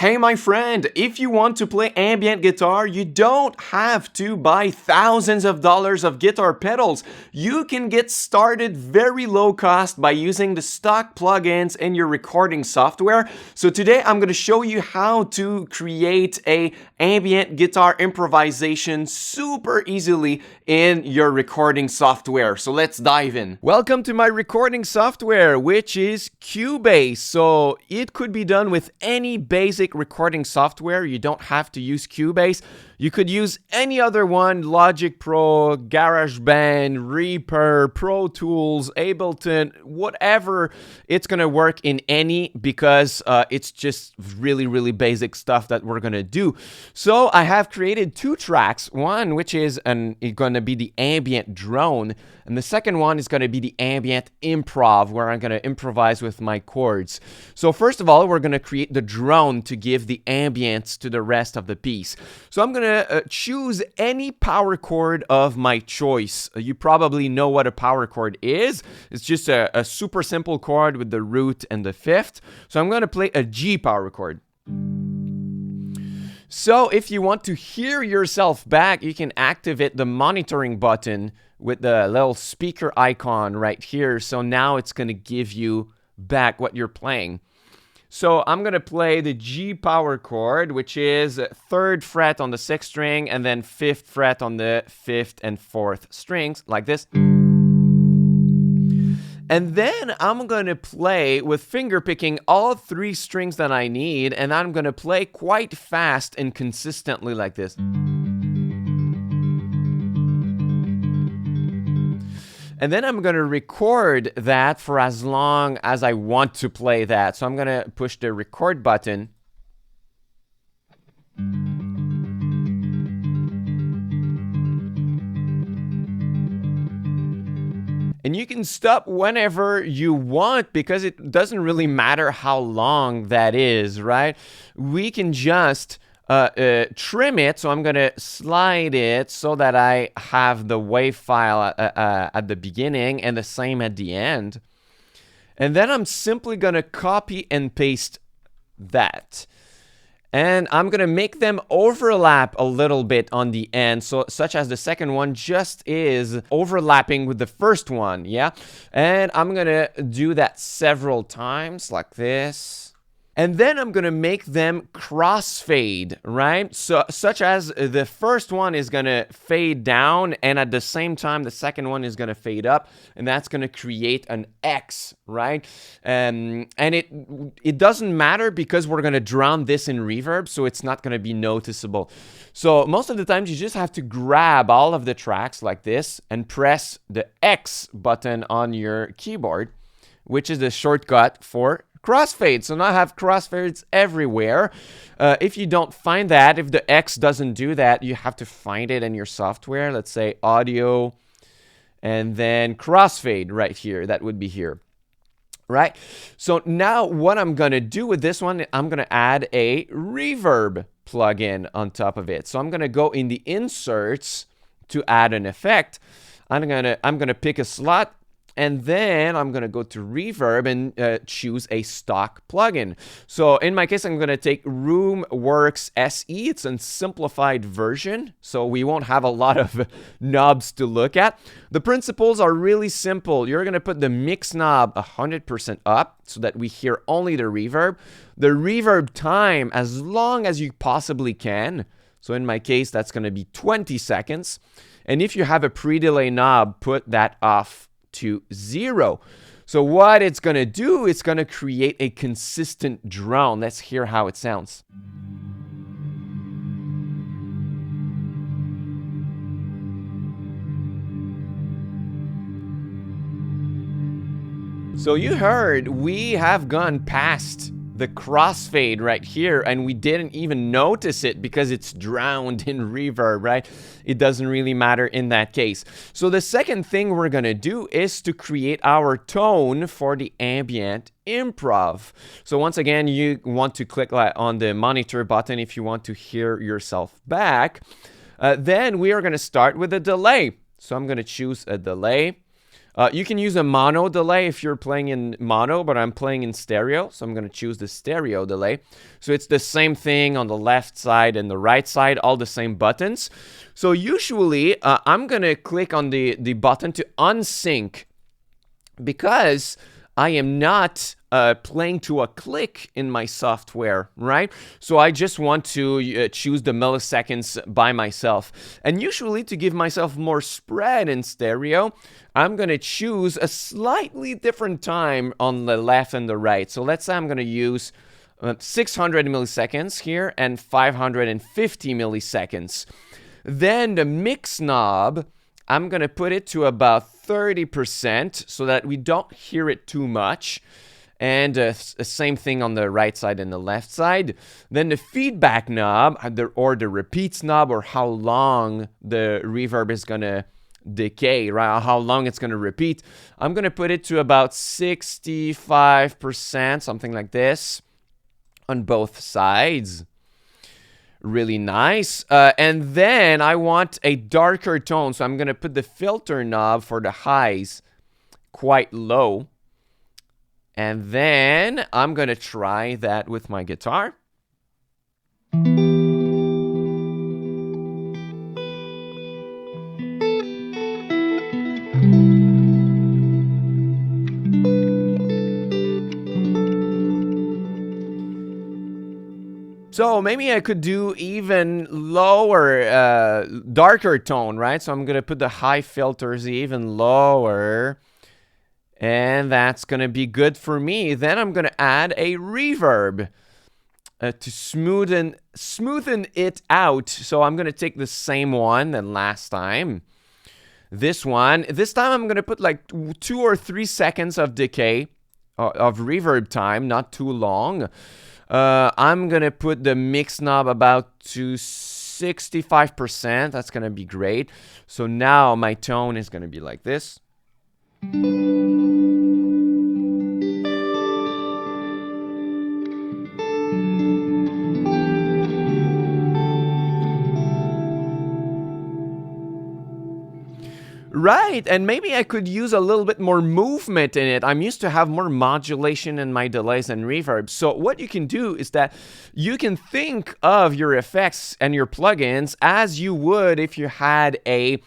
Hey my friend, if you want to play ambient guitar, you don't have to buy thousands of dollars of guitar pedals. You can get started very low cost by using the stock plugins in your recording software. So today I'm going to show you how to create a ambient guitar improvisation super easily in your recording software. So let's dive in. Welcome to my recording software, which is Cubase. So it could be done with any basic recording software. You don't have to use Cubase. You could use any other one: Logic Pro, GarageBand, Reaper, Pro Tools, Ableton, whatever. It's gonna work in any because it's just really basic stuff that we're gonna do. So I have created two tracks. One which is gonna be the ambient drone, and the second one is gonna be the ambient improv, where I'm gonna improvise with my chords. So first of all, we're gonna create the drone to give the ambience to the rest of the piece. So I'm gonna choose any power chord of my choice. You probably know what a power chord is. It's just a super simple chord with the root and the fifth. So I'm gonna play a G power chord. So if you want to hear yourself back, you can activate the monitoring button with the little speaker icon right here. So now it's gonna give you back what you're playing. So I'm gonna play the G power chord, which is 3rd fret on the 6th string and then 5th fret on the 5th and 4th strings, like this. And then I'm gonna play with finger picking all 3 strings that I need, and I'm gonna play quite fast and consistently like this. And then I'm gonna record that for as long as I want to play that. So I'm gonna push the record button. And you can stop whenever you want because it doesn't really matter how long that is, right? We can just trim it. So I'm gonna slide it so that I have the wave file at the beginning and the same at the end. And then I'm simply gonna copy and paste that. And I'm gonna make them overlap a little bit on the end, so such as the second one just is overlapping with the first one, yeah? And I'm gonna do that several times like this. And then I'm gonna make them crossfade, right? So such as the first one is gonna fade down, and at the same time the second one is gonna fade up, and that's gonna create an X, right? And it doesn't matter because we're gonna drown this in reverb, so it's not gonna be noticeable. So most of the times you just have to grab all of the tracks like this and press the X button on your keyboard, which is the shortcut for crossfade. So now I have crossfades everywhere. If you don't find that, if the X doesn't do that, you have to find it in your software. Let's say audio and then crossfade right here. That would be here, right? So now what I'm gonna do with this one, I'm gonna add a reverb plugin on top of it. So I'm gonna go in the inserts to add an effect. I'm gonna pick a slot, and then I'm gonna go to reverb and choose a stock plugin. So in my case, I'm gonna take RoomWorks SE. It's a simplified version, so we won't have a lot of knobs to look at. The principles are really simple. You're gonna put the mix knob 100% up so that we hear only the reverb. The reverb time as long as you possibly can. So in my case, that's gonna be 20 seconds. And if you have a pre-delay knob, put that off to 0. So what it's gonna do, it's gonna create a consistent drone. Let's hear how it sounds. So you heard we have gone past the crossfade right here, and we didn't even notice it because it's drowned in reverb, right? It doesn't really matter in that case. So the second thing we're gonna do is to create our tone for the ambient improv. So once again, you want to click on the monitor button if you want to hear yourself back. Then we are gonna start with a delay. So I'm gonna choose a delay. You can use a mono delay if you're playing in mono, but I'm playing in stereo, so I'm going to choose the stereo delay. So it's the same thing on the left side and the right side, all the same buttons. So usually I'm going to click on the button to unsync because I am not playing to a click in my software, right? So I just want to choose the milliseconds by myself. And usually to give myself more spread in stereo, I'm going to choose a slightly different time on the left and the right. So let's say I'm going to use 600 milliseconds here and 550 milliseconds. Then the mix knob, I'm going to put it to about 30% so that we don't hear it too much. And same thing on the right side and the left side. Then the feedback knob, or the repeats knob, or how long the reverb is going to decay, right? How long it's going to repeat. I'm going to put it to about 65%, something like this, on both sides. Really nice. And then I want a darker tone, so I'm going to put the filter knob for the highs quite low. And then I'm going to try that with my guitar. So maybe I could do even lower, darker tone, right? So I'm going to put the high filters even lower. And that's going to be good for me. Then I'm going to add a reverb to smoothen it out. So I'm going to take the same one than last time. This time I'm going to put like 2 or 3 seconds of decay, of reverb time, not too long. I'm going to put the mix knob about to 65%. That's going to be great. So now my tone is going to be like this. Right, and maybe I could use a little bit more movement in it. I'm used to have more modulation in my delays and reverb. So what you can do is that you can think of your effects and your plugins as you would if you had a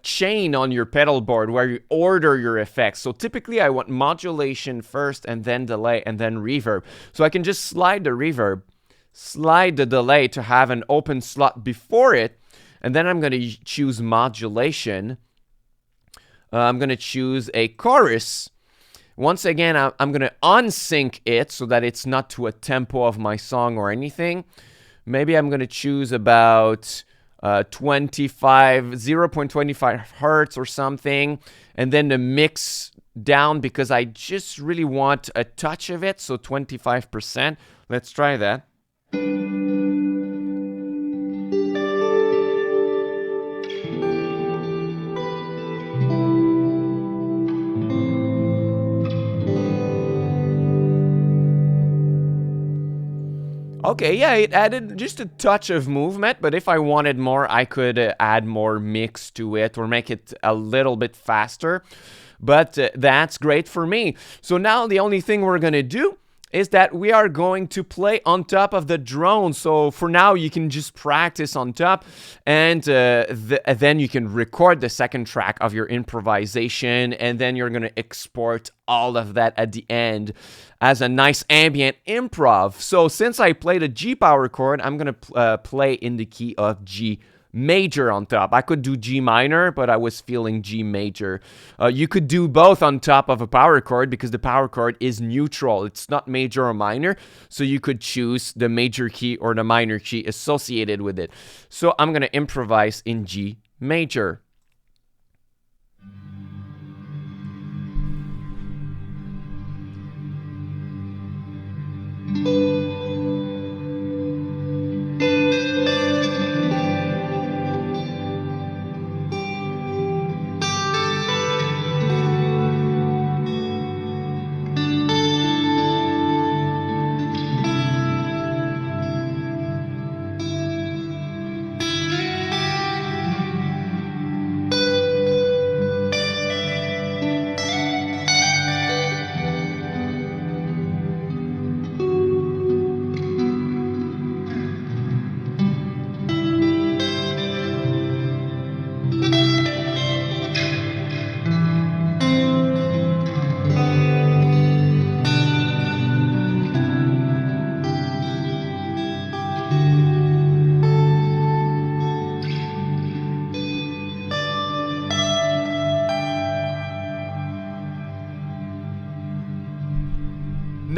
chain on your pedal board where you order your effects. So typically I want modulation first and then delay and then reverb. So I can just slide the reverb, slide the delay to have an open slot before it, and then I'm going to choose modulation. I'm going to choose a chorus. Once again, I'm going to unsync it so that it's not to a tempo of my song or anything. Maybe I'm going to choose about 0.25 hertz or something. And then the mix down because I just really want a touch of it. So 25%. Let's try that. Okay, yeah, it added just a touch of movement, but if I wanted more, I could add more mix to it or make it a little bit faster. But that's great for me. So now the only thing we're going to do is that we are going to play on top of the drone. So for now, you can just practice on top, and then you can record the second track of your improvisation, and then you're going to export all of that at the end as a nice ambient improv. So since I played a G power chord, I'm going to play in the key of G major on top. I could do G minor, but I was feeling G major. You could do both on top of a power chord because the power chord is neutral. It's not major or minor, so you could choose the major key or the minor key associated with it. So I'm going to improvise in G major.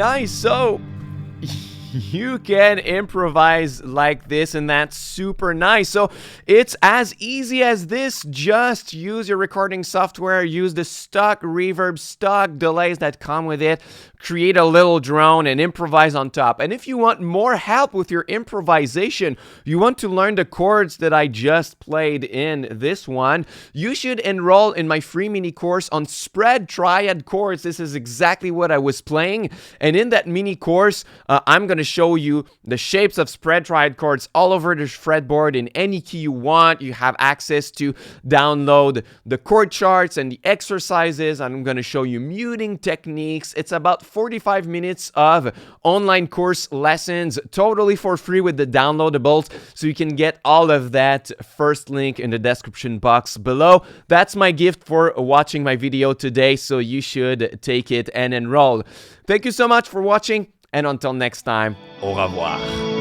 nice. So you can improvise like this, and that's super nice. So it's as easy as this. Just use your recording software, use the stock reverb, stock delays that come with it, create a little drone and improvise on top. And if you want more help with your improvisation, you want to learn the chords that I just played in this one, you should enroll in my free mini course on spread triad chords. This is exactly what I was playing, and in that mini course I'm going to show you the shapes of spread triad chords all over the fretboard in any key you want. You have access to download the chord charts and the exercises. I'm going to show you muting techniques. It's about 45 minutes of online course lessons, totally for free with the downloadables, so you can get all of that. First link in the description box below. That's my gift for watching my video today, so you should take it and enroll. Thank you so much for watching, and until next time, au revoir.